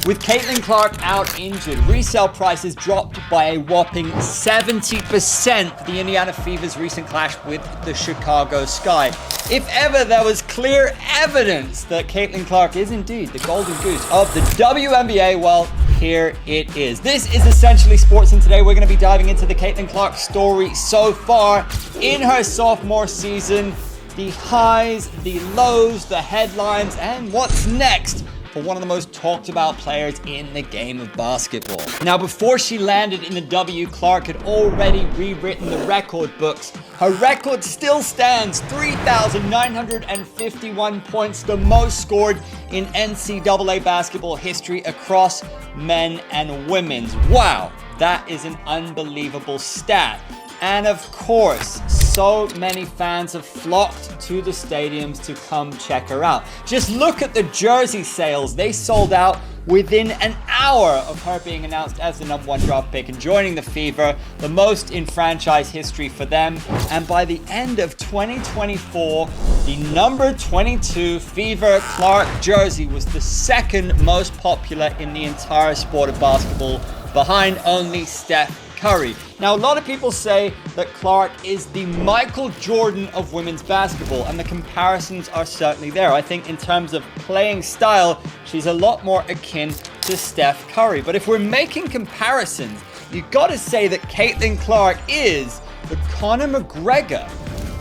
With Caitlin Clark out injured, resale prices dropped by a whopping 70% for the Indiana Fever's recent clash with the Chicago Sky. If ever there was clear evidence that Caitlin Clark is indeed the golden goose of the WNBA, well, here it is. This is essentially sports, and today we're going to be diving into the Caitlin Clark story so far in her sophomore season, the highs, the lows, the headlines, and what's next for one of the most talked about players in the game of basketball. Now, before she landed in the W, Clark had already rewritten the record books. Her record still stands, 3,951 points, the most scored in NCAA basketball history across men and women's. Wow, that is an unbelievable stat. And of course, so many fans have flocked to the stadiums to come check her out. Just look at the jersey sales. They sold out within an hour of her being announced as the #1 draft pick and joining the Fever, the most in franchise history for them. And by the end of 2024, the number 22 Fever Clark jersey was the second most popular in the entire sport of basketball, behind only Steph Curry. Now, a lot of people say that Clark is the Michael Jordan of women's basketball, and the comparisons are certainly there. I think in terms of playing style, she's a lot more akin to Steph Curry. But if we're making comparisons, you gotta say that Caitlin Clark is the Conor McGregor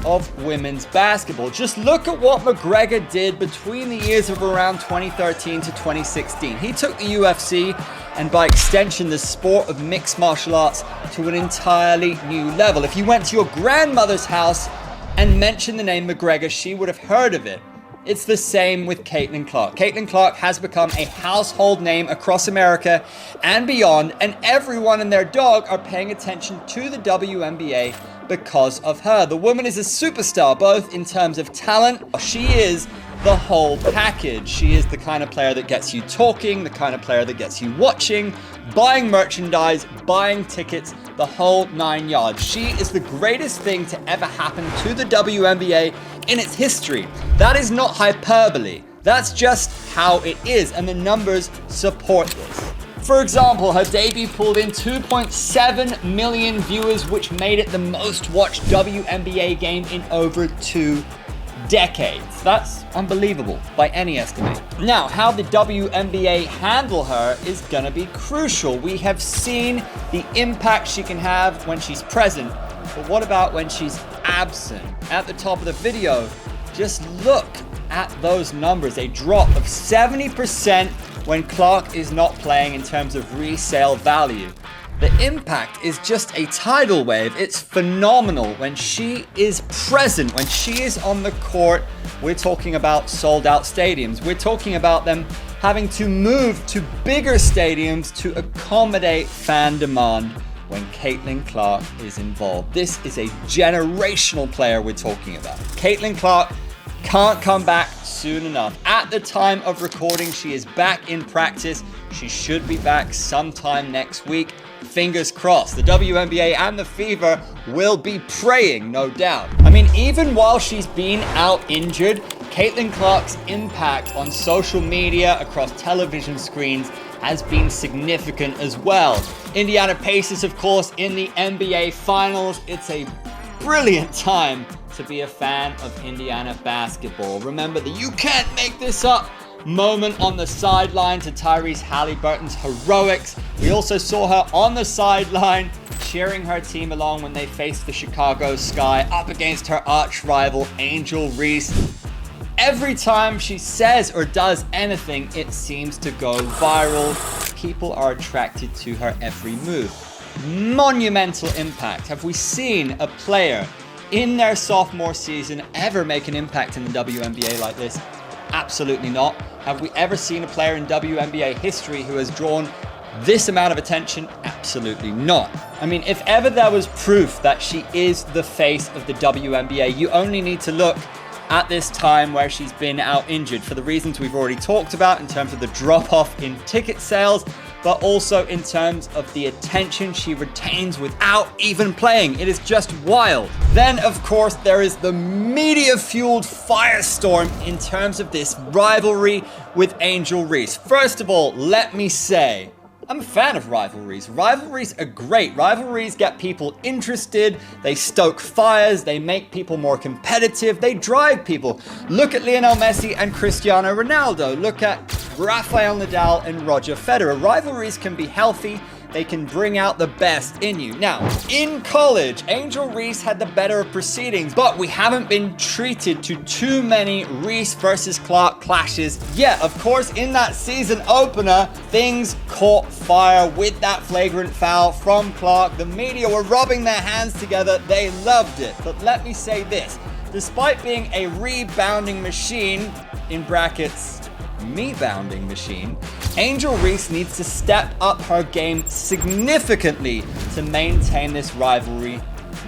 of women's basketball. Just look at what McGregor did between the years of around 2013 to 2016. He took the UFC and by extension the sport of mixed martial arts to an entirely new level. If you went to your grandmother's house and mentioned the name McGregor, she would have heard of it. It's the same with Caitlin Clark. Caitlin Clark has become a household name across America and beyond, and everyone and their dog are paying attention to the WNBA because of her. The woman is a superstar, both in terms of talent. She is the whole package. She is the kind of player that gets you talking, the kind of player that gets you watching, buying merchandise, buying tickets, the whole 9 yards. She is the greatest thing to ever happen to the WNBA in its history. That is not hyperbole. That's just how it is, and the numbers support this. For example, her debut pulled in 2.7 million viewers, which made it the most watched WNBA game in over 2 decades. That's unbelievable by any estimate. Now, how the WNBA handle her is gonna be crucial. We have seen the impact she can have when she's present, but what about when she's absent? At the top of the video, just look at those numbers. A drop of 70% when Clark is not playing in terms of resale value. The impact is just a tidal wave. It's phenomenal when she is present, when she is on the court. We're talking about sold out stadiums. We're talking about them having to move to bigger stadiums to accommodate fan demand when Caitlin Clark is involved. This is a generational player we're talking about. Caitlin Clark can't come back soon enough. At the time of recording, she is back in practice. She should be back sometime next week. Fingers crossed. The WNBA and the Fever will be praying, no doubt. I mean, even while she's been out injured, Caitlin Clark's impact on social media across television screens has been significant as well. Indiana Pacers, of course, in the NBA Finals. It's a brilliant time to be a fan of Indiana basketball. Remember the "you can't make this up" moment on the sideline to Tyrese Halliburton's heroics. We also saw her on the sideline cheering her team along when they faced the Chicago Sky up against her arch rival Angel Reese. Every time she says or does anything, it seems to go viral. People are attracted to her every move. Monumental impact. Have we seen a player in their sophomore season ever make an impact in the WNBA like this? Absolutely not. Have we ever seen a player in WNBA history who has drawn this amount of attention? Absolutely not. I mean, if ever there was proof that she is the face of the WNBA, you only need to look at this time where she's been out injured for the reasons we've already talked about in terms of the drop-off in ticket sales, but also in terms of the attention she retains without even playing. It is just wild. Then, of course, there is the media-fueled firestorm in terms of this rivalry with Angel Reese. First of all, let me say, I'm a fan of rivalries. Rivalries are great. Rivalries get people interested. They stoke fires. They make people more competitive. They drive people. Look at Lionel Messi and Cristiano Ronaldo. Look at Rafael Nadal and Roger Federer. Rivalries can be healthy. They can bring out the best in you. Now, in college, Angel Reese had the better of proceedings, but we haven't been treated to too many Reese versus Clark clashes yet. Of course, in that season opener, things caught fire with that flagrant foul from Clark. The media were rubbing their hands together. They loved it. But let me say this, despite being a rebounding machine, in brackets, me-bounding machine, Angel Reese needs to step up her game significantly to maintain this rivalry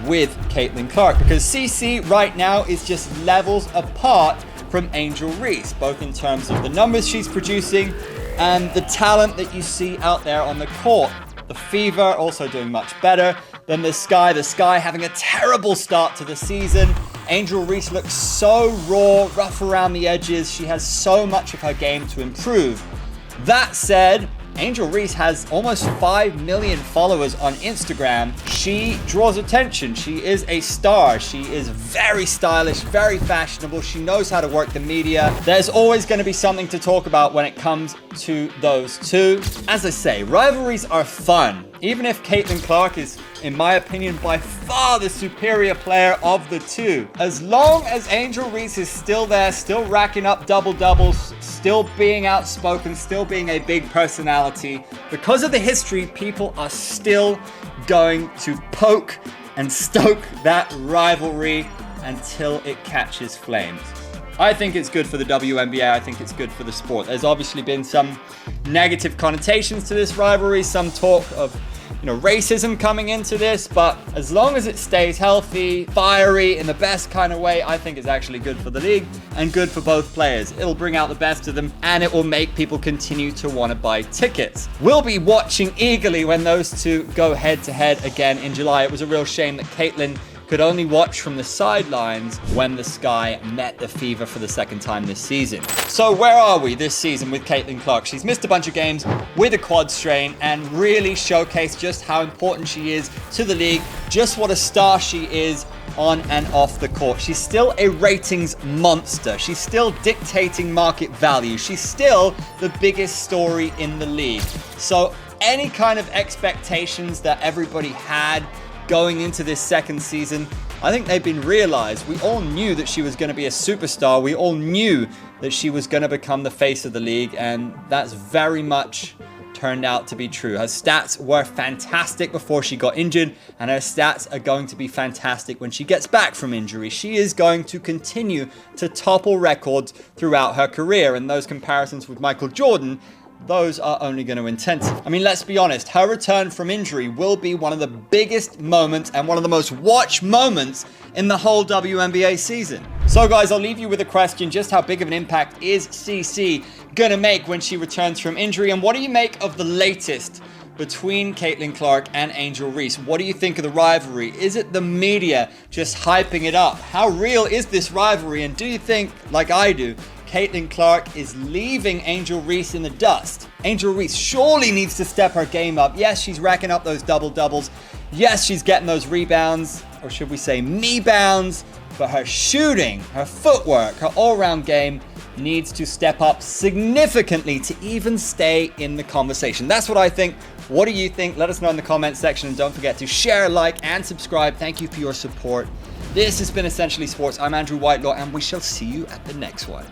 with Caitlin Clark, because CC right now is just levels apart from Angel Reese, both in terms of the numbers she's producing and the talent that you see out there on the court. The Fever also doing much better than the Sky. The Sky having a terrible start to the season. Angel Reese looks so raw, rough around the edges. She has so much of her game to improve. That said, Angel Reese has almost 5 million followers on Instagram. She draws attention. She is a star. She is very stylish, very fashionable. She knows how to work the media. There's always going to be something to talk about when it comes to those two. As I say, rivalries are fun. Even if Caitlin Clark is, in my opinion, by far the superior player of the two. As long as Angel Reese is still there, still racking up double-doubles, still being outspoken, still being a big personality, because of the history, people are still going to poke and stoke that rivalry until it catches flames. I think it's good for the WNBA. I think it's good for the sport. There's obviously been some negative connotations to this rivalry, some talk of racism coming into this, but as long as it stays healthy, fiery, in the best kind of way, I think it's actually good for the league and good for both players. It'll bring out the best of them and it will make people continue to want to buy tickets. We'll be watching eagerly when those two go head to head again in July. It was a real shame that Caitlin could only watch from the sidelines when the Sky met the Fever for the second time this season. So where are we this season with Caitlin Clark? She's missed a bunch of games with a quad strain and really showcased just how important she is to the league, just what a star she is on and off the court. She's still a ratings monster. She's still dictating market value. She's still the biggest story in the league. So any kind of expectations that everybody had going into this second season, I think they've been realized. We all knew that she was going to be a superstar. We all knew that she was going to become the face of the league, and that's very much turned out to be true. Her stats were fantastic before she got injured, and her stats are going to be fantastic when she gets back from injury. She is going to continue to topple records throughout her career, and those comparisons with Michael Jordan, those are only going to intensify. I mean, let's be honest, her return from injury will be one of the biggest moments and one of the most watched moments in the whole WNBA season. So guys, I'll leave you with a question. Just how big of an impact is CC gonna make when she returns from injury? And what do you make of the latest between Caitlin Clark and Angel Reese? What do you think of the rivalry? Is it the media just hyping it up? How real is this rivalry? And do you think, like I do, Caitlin Clark is leaving Angel Reese in the dust? Angel Reese surely needs to step her game up. Yes, she's racking up those double-doubles. Yes, she's getting those rebounds, or should we say me-bounds, but her shooting, her footwork, her all-round game needs to step up significantly to even stay in the conversation. That's what I think. What do you think? Let us know in the comment section, and don't forget to share, like, and subscribe. Thank you for your support. This has been Essentially Sports. I'm Andrew Whitelaw, and we shall see you at the next one.